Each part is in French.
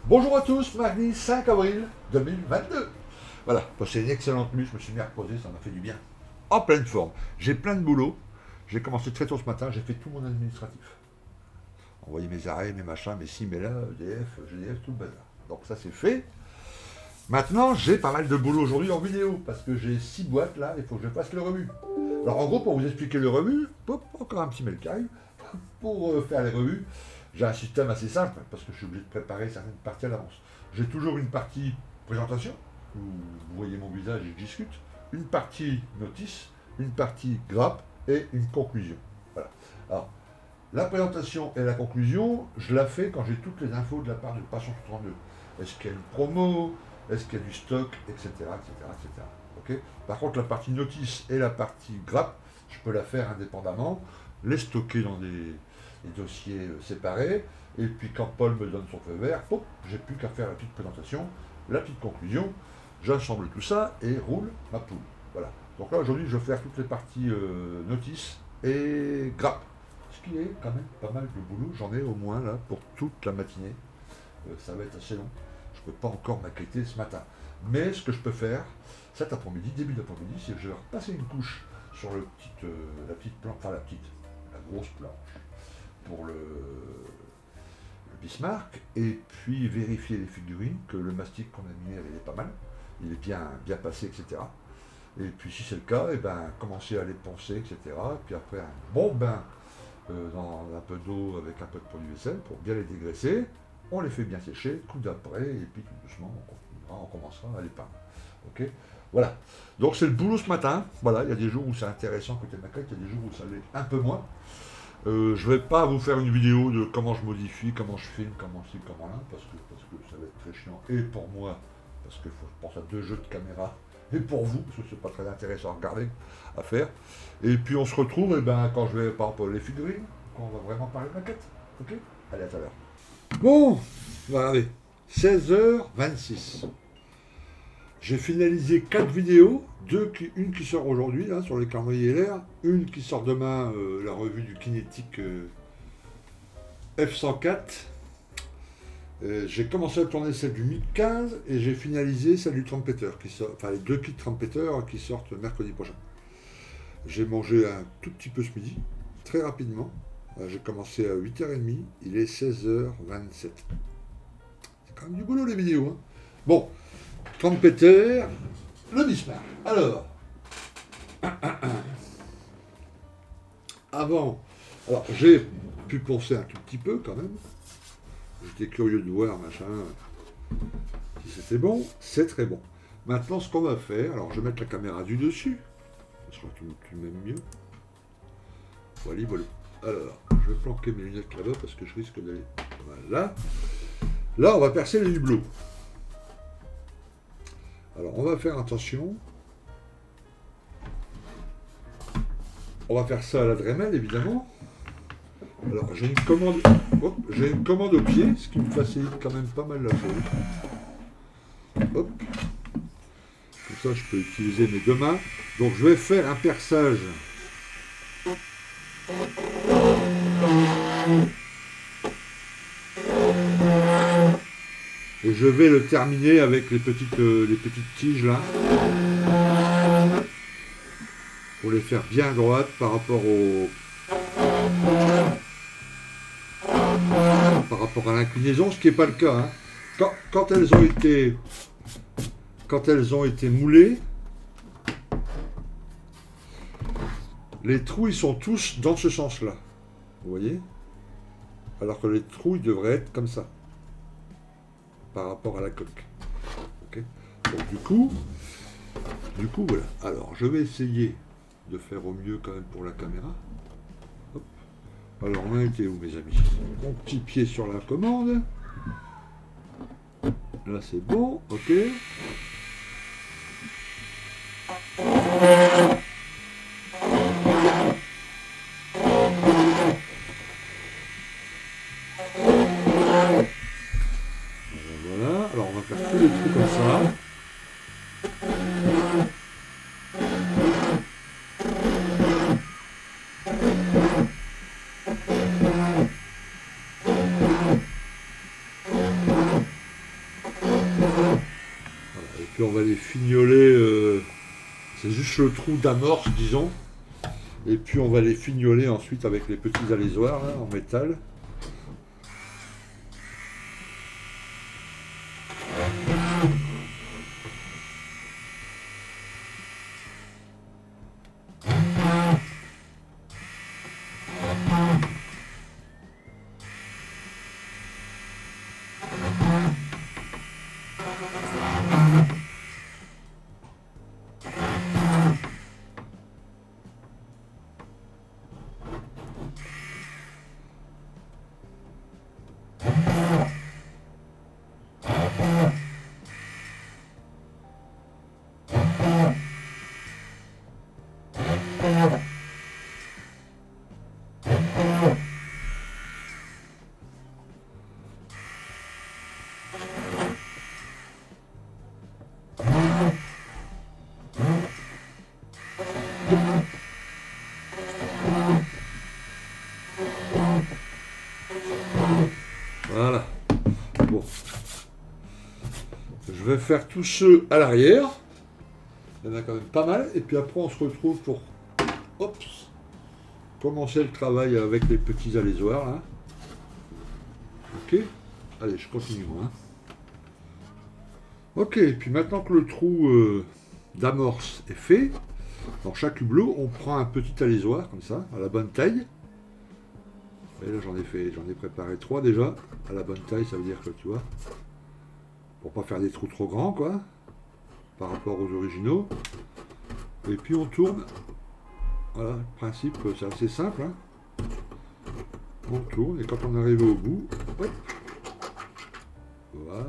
Bonjour à tous, mardi 5 avril 2022. Voilà, passé une excellente nuit, je me suis mis à reposer, ça m'a fait du bien. En pleine forme. J'ai plein de boulot. J'ai commencé très tôt ce matin, j'ai fait tout mon administratif. Envoyer mes arrêts, mes machins, mes ci, mes là, EDF, GDF, tout le bazar. Donc ça c'est fait. Maintenant, j'ai pas mal de boulot aujourd'hui en vidéo, parce que j'ai 6 boîtes là, il faut que je fasse le remue. Alors en gros, pour vous expliquer le remue, hop, encore un petit mail qui arrive, pour faire les revues, j'ai un système assez simple, parce que je suis obligé de préparer certaines parties à l'avance. J'ai toujours une partie présentation, où vous voyez mon visage et je discute, une partie notice, une partie grappe et une conclusion. Voilà. Alors, la présentation et la conclusion, je la fais quand j'ai toutes les infos de la part de Passion 32. Est-ce qu'il y a une promo, est-ce qu'il y a du stock, etc. etc., etc. Okay. Par contre, la partie notice et la partie grappe, je peux la faire indépendamment, les stocker dans des dossiers séparés, et puis quand Paul me donne son feu vert, j'ai plus qu'à faire la petite présentation, la petite conclusion, j'assemble tout ça et roule ma poule. Voilà. Donc là, aujourd'hui, je vais faire toutes les parties notice et grappe. Ce qui est quand même pas mal de boulot. J'en ai au moins là pour toute la matinée. Ça va être assez long. Je ne peux pas encore m'inquiéter ce matin. Mais ce que je peux faire cet après-midi, début d'après-midi, c'est que je vais repasser une couche sur la petite planche, enfin la grosse planche pour le Bismarck, et puis vérifier les figurines, que le mastic qu'on a mis, il est pas mal, il est bien passé, etc. Et puis si c'est le cas, et ben, commencer à les poncer, etc. Et puis après un bon bain dans un peu d'eau avec un peu de produit vaisselle pour bien les dégraisser. On les fait bien sécher, coup d'après, et puis tout doucement, on commencera à les peindre. Ok. Voilà. Donc c'est le boulot ce matin. Voilà, il y a des jours où c'est intéressant côté maquette, il y a des jours où ça l'est un peu moins. Je ne vais pas vous faire une vidéo de comment je modifie, comment je filme, comment ci, comment là, parce que ça va être très chiant. Et pour moi, parce qu'il faut je pense à 2 jeux de caméra, et pour vous, parce que c'est pas très intéressant à regarder, à faire. Et puis on se retrouve, et ben, quand je vais, par exemple, les figurines, quand on va vraiment parler de maquette. Ok. Allez, à tout à l'heure. Bon, regardez, 16h26. J'ai finalisé 4 vidéos, une qui sort aujourd'hui, là, sur les calendriers LR, une qui sort demain, la revue du Kinétique F104. J'ai commencé à tourner celle du MiG 15 et j'ai finalisé celle du Trumpeter, enfin les 2 kits Trumpeter qui sortent mercredi prochain. J'ai mangé un tout petit peu ce midi, très rapidement. J'ai commencé à 8h30, il est 16h27. C'est quand même du boulot les vidéos. Hein. Bon, Trumpeter, le Bismarck. Alors, alors j'ai pu penser un tout petit peu quand même. J'étais curieux de voir, machin, si c'était bon. C'est très bon. Maintenant, ce qu'on va faire, alors je vais mettre la caméra du dessus. Ça sera tout même mieux. Voilà, voilà. Alors, je vais planquer mes lunettes là-bas parce que je risque d'aller. Voilà. Là, on va percer les hublots. Alors, on va faire attention. On va faire ça à la Dremel, évidemment. Alors, j'ai une commande au pied, ce qui me facilite quand même pas mal la chose. Hop. Comme ça, je peux utiliser mes 2 mains. Donc, je vais faire un perçage. Et je vais le terminer avec les petites tiges là. Pour les faire bien droites par rapport à l'inclinaison, ce qui n'est pas le cas. Hein. Quand elles ont été moulées, les trous ils sont tous dans ce sens-là. Vous voyez? Alors que les trous ils devraient être comme ça. Par rapport à la coque. Okay. Donc du coup voilà. Alors je vais essayer de faire au mieux quand même pour la caméra. Hop. Alors on a été où mes amis? Mon petit pied sur la commande. Là c'est bon, ok. Voilà, alors on va faire tous les trous comme ça. Puis on va les fignoler, c'est juste le trou d'amorce, disons. Et puis on va les fignoler ensuite avec les petits alésoirs là, en métal. Voilà. Bon. Je vais faire tous ceux à l'arrière. Il y en a quand même pas mal. Et puis après, on se retrouve pour commencer le travail avec les petits alésoirs. Là. Ok. Allez, je continue. Hein. Ok. Et puis maintenant que le trou d'amorce est fait, dans chaque hublot, on prend un petit alésoir comme ça, à la bonne taille. Et là, j'en ai préparé 3 déjà. À la bonne taille, ça veut dire que tu vois, pour pas faire des trous trop grands, quoi, par rapport aux originaux. Et puis on tourne. Voilà, le principe, c'est assez simple. Hein. On tourne, et quand on arrive au bout, hop, voilà.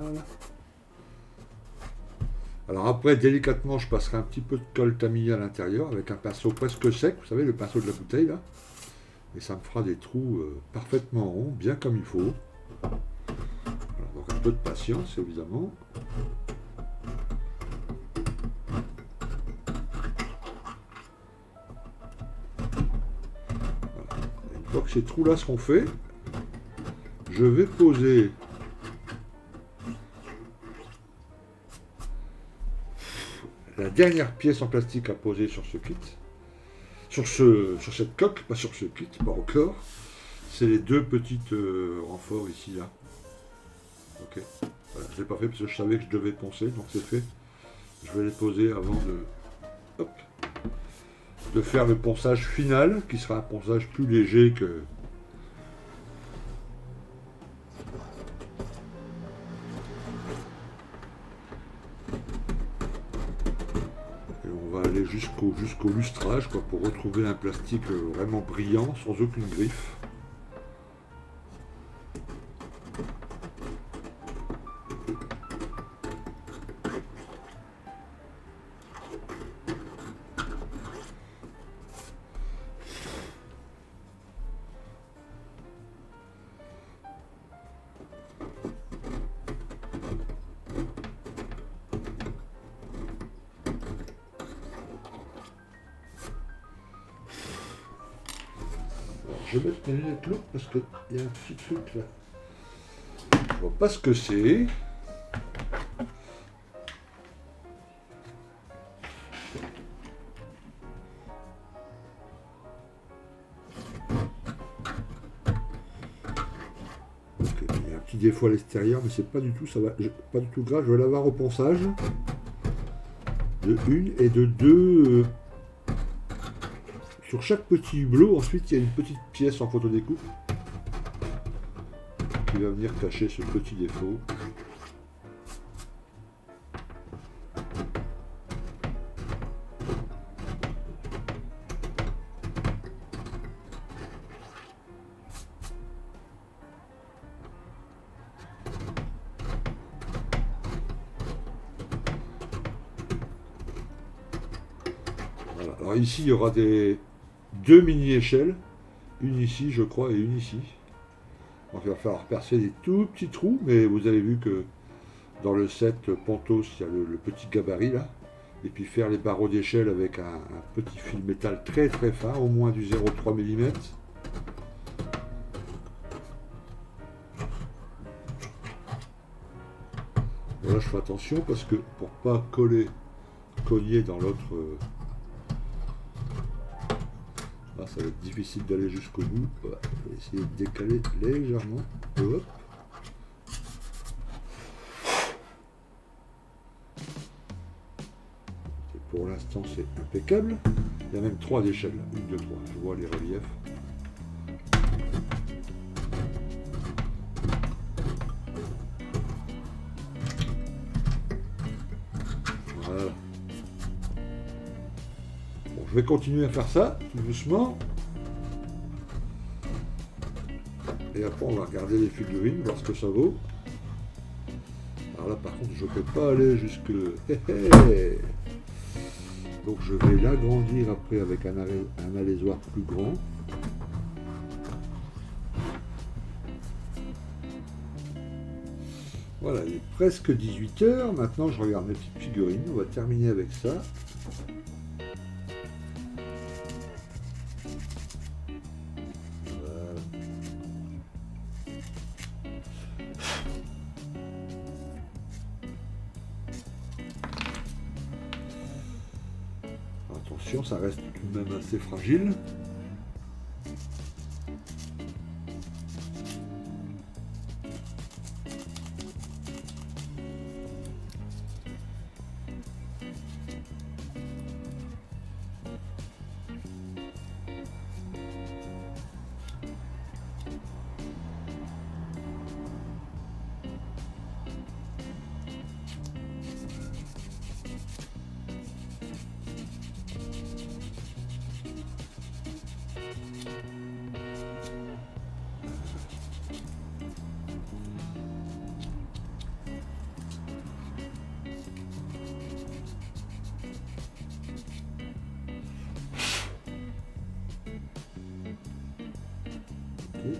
Alors après, délicatement, je passerai un petit peu de colle tamiya à l'intérieur, avec un pinceau presque sec, vous savez, le pinceau de la bouteille, là. Et ça me fera des trous parfaitement ronds, bien comme il faut. Voilà, donc un peu de patience, évidemment. Voilà. Une fois que ces trous-là seront faits, je vais poser la dernière pièce en plastique à poser sur ce kit. Sur cette coque, pas sur ce kit, pas encore. C'est les 2 petites renforts ici, là. Ok. Voilà, je ne l'ai pas fait parce que je savais que je devais poncer, donc c'est fait. Je vais les poser avant de faire le ponçage final, qui sera un ponçage plus léger que... Et on va aller jusqu'au lustrage, quoi, pour retrouver un plastique vraiment brillant, sans aucune griffe. Je vais mettre mes lunettes lourdes parce qu'il y a un petit truc là. Je vois pas ce que c'est. Ok, il y a un petit défaut à l'extérieur, mais c'est pas du tout, pas du tout grave. Je vais l'avoir au ponçage de 1 et de 2. Sur chaque petit hublot, ensuite, il y a une petite pièce en photodécoupe qui va venir cacher ce petit défaut. Voilà. Alors ici, il y aura 2 mini-échelles, une ici, je crois, et une ici. Donc il va falloir percer des tout petits trous, mais vous avez vu que dans le set Pontos, il y a le petit gabarit là. Et puis faire les barreaux d'échelle avec un petit fil métal très très fin, au moins du 0,3 mm. Là, je fais attention parce que pour pas cogner dans l'autre. Là, ça va être difficile d'aller jusqu'au bout. Voilà, je vais essayer de décaler légèrement. Hop. Et pour l'instant, c'est impeccable. Il y a même 3 échelles. 1, 2, 3. Je vois les reliefs. Voilà. Bon, je vais continuer à faire ça, tout doucement. Et après, on va regarder les figurines, voir ce que ça vaut. Alors là, par contre, je ne peux pas aller jusque... Donc je vais l'agrandir après avec un alaisoir plus grand. Voilà, il est presque 18 h. Maintenant, je regarde mes petites figurines. On va terminer avec ça. Voilà. Attention, ça reste tout de même assez fragile.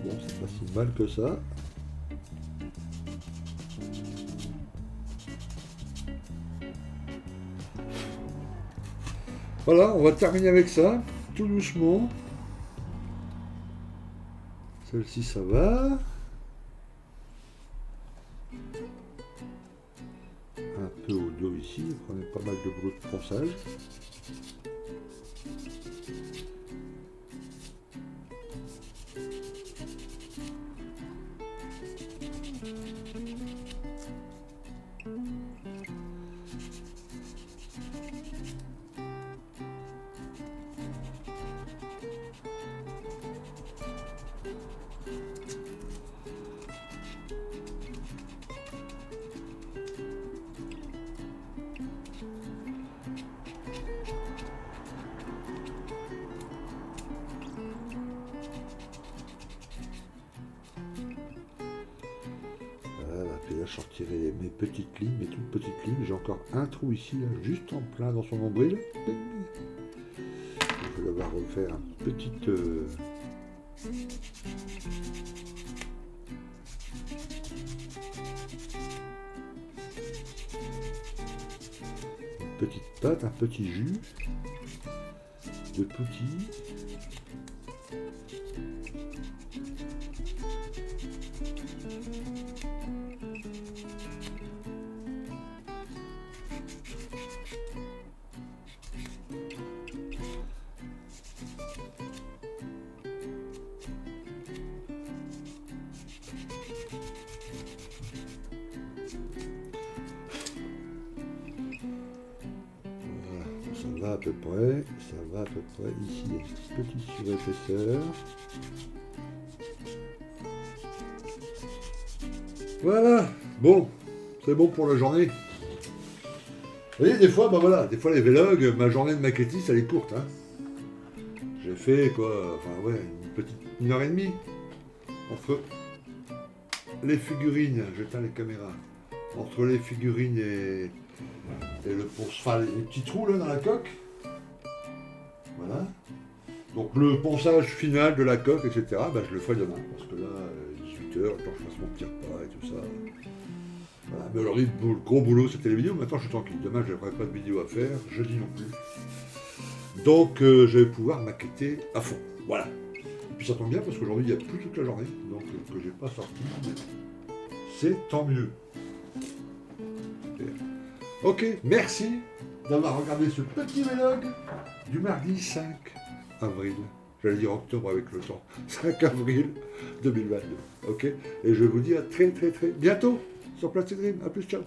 Bon, c'est pas si mal que ça. Voilà, on va terminer avec ça, tout doucement. Celle-ci, ça va. Un peu au dos ici, on a pas mal de boulot de ponçage. Et là, je sortirai mes petites lignes, mes toutes petites lignes. J'ai encore un trou ici, là, juste en plein dans son nombril. Je vais devoir refaire une petite... une petite pâte, un petit jus de toutis. Ça va à peu près, ça va à peu près. Ici, il y a une petite surépaisseur. Voilà, bon, c'est bon pour la journée. Vous voyez, des fois, bah voilà, des fois les vlogs, ma journée de maquettiste, elle est courte. Hein. J'ai fait quoi, enfin ouais, une petite 1 h 30 entre les figurines, j'éteins les caméras, entre les figurines et le ponce, enfin les petits trous là dans la coque. Voilà. Donc le ponçage final de la coque, etc., bah, je le ferai demain, parce que là, 18 h, quand je fasse mon petit repas et tout ça. Voilà. Mais alors, le gros boulot, c'était les vidéos. Maintenant, je suis tranquille. Demain, je n'aurai pas de vidéo à faire. Jeudi non plus. Donc, je vais pouvoir maqueter à fond. Voilà. Et puis, ça tombe bien, parce qu'aujourd'hui, il n'y a plus toute la journée. Donc, que j'ai pas sorti. C'est tant mieux. Ok, merci d'avoir regardé ce petit vlog du mardi 5 avril. J'allais dire octobre avec le temps. 5 avril 2022. Ok. Et je vous dis à très bientôt sur Plastic Dream. A plus, ciao.